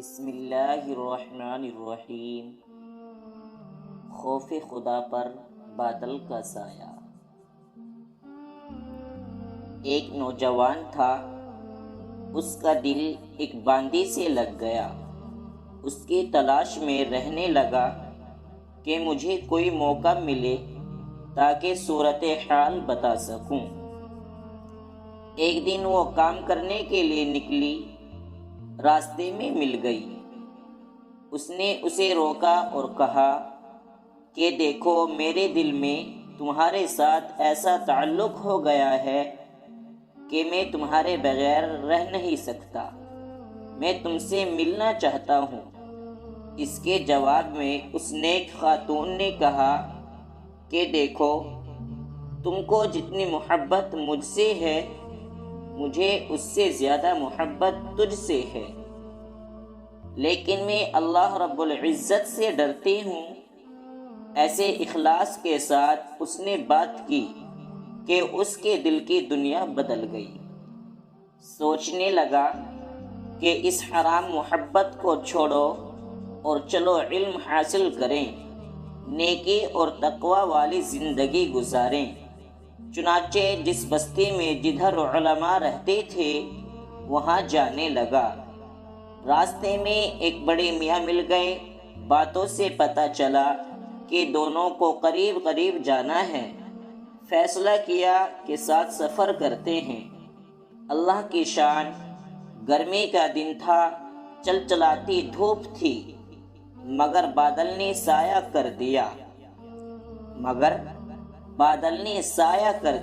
بسم اللہ الرحمن الرحیم۔ خوف خدا پر بادل کا سایہ۔ ایک نوجوان تھا، اس کا دل ایک باندی سے لگ گیا۔ اس کی تلاش میں رہنے لگا کہ مجھے کوئی موقع ملے تاکہ صورتحال بتا سکوں۔ ایک دن وہ کام کرنے کے لیے نکلی، راستے میں مل گئی۔ اس نے اسے روکا اور کہا کہ دیکھو، میرے دل میں تمہارے ساتھ ایسا تعلق ہو گیا ہے کہ میں تمہارے بغیر رہ نہیں سکتا، میں تم سے ملنا چاہتا ہوں۔ اس کے جواب میں اس نیک خاتون نے کہا کہ دیکھو، تم کو جتنی محبت مجھ سے ہے، مجھے اس سے زیادہ محبت تجھ سے ہے، لیکن میں اللہ رب العزت سے ڈرتی ہوں۔ ایسے اخلاص کے ساتھ اس نے بات کی کہ اس کے دل کی دنیا بدل گئی۔ سوچنے لگا کہ اس حرام محبت کو چھوڑو اور چلو علم حاصل کریں، نیکی اور تقوی والی زندگی گزاریں۔ چنانچہ جس بستی میں جدھر علماء رہتے تھے وہاں جانے لگا۔ راستے میں ایک بڑے میاں مل گئے۔ باتوں سے پتہ چلا کہ دونوں کو قریب قریب جانا ہے۔ فیصلہ کیا کہ ساتھ سفر کرتے ہیں۔ اللہ کی شان، گرمی کا دن تھا، چلچلاتی دھوپ تھی، مگر بادل نے سایہ کر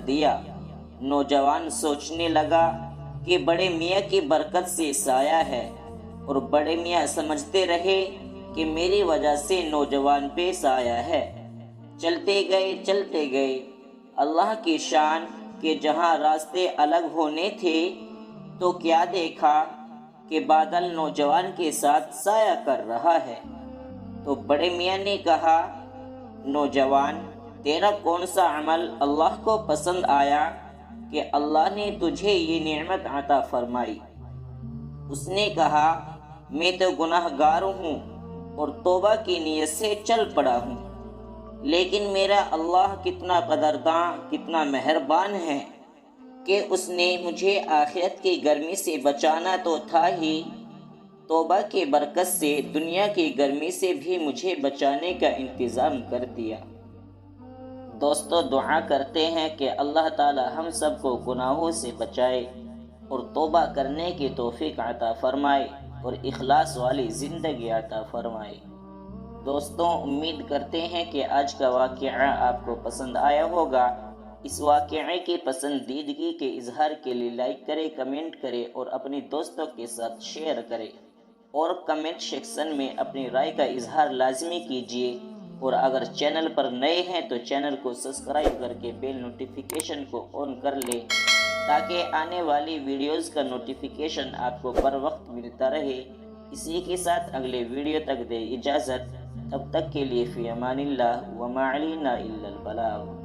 دیا۔ نوجوان سوچنے لگا کہ بڑے میاں کی برکت سے سایہ ہے، اور بڑے میاں سمجھتے رہے کہ میری وجہ سے نوجوان پہ سایہ ہے۔ چلتے گئے اللہ کی شان کہ جہاں راستے الگ ہونے تھے تو کیا دیکھا کہ بادل نوجوان کے ساتھ سایہ کر رہا ہے۔ تو بڑے میاں نے کہا، نوجوان، تیرا کون سا عمل اللہ کو پسند آیا کہ اللہ نے تجھے یہ نعمت عطا فرمائی؟ اس نے کہا، میں تو گناہ گار ہوں اور توبہ کی نیت سے چل پڑا ہوں، لیکن میرا اللہ کتنا قدرداں، کتنا مہربان ہے کہ اس نے مجھے آخرت کی گرمی سے بچانا تو تھا ہی، توبہ کی برکت سے دنیا کی گرمی سے بھی مجھے بچانے کا انتظام کر دیا۔ دوستو، دعا کرتے ہیں کہ اللہ تعالی ہم سب کو گناہوں سے بچائے اور توبہ کرنے کی توفیق عطا فرمائے اور اخلاص والی زندگی عطا فرمائے۔ دوستوں، امید کرتے ہیں کہ آج کا واقعہ آپ کو پسند آیا ہوگا۔ اس واقعے کی پسندیدگی کے اظہار کے لیے لائک کریں، کمنٹ کریں اور اپنے دوستوں کے ساتھ شیئر کریں، اور کمنٹ سیکشن میں اپنی رائے کا اظہار لازمی کیجیے۔ اور اگر چینل پر نئے ہیں تو چینل کو سبسکرائب کر کے بیل نوٹیفیکیشن کو آن کر لیں تاکہ آنے والی ویڈیوز کا نوٹیفیکیشن آپ کو بر وقت ملتا رہے۔ اسی کے ساتھ اگلے ویڈیو تک دے اجازت، تب تک کے لیے فی امان اللہ، وما علینا الا البلاغ۔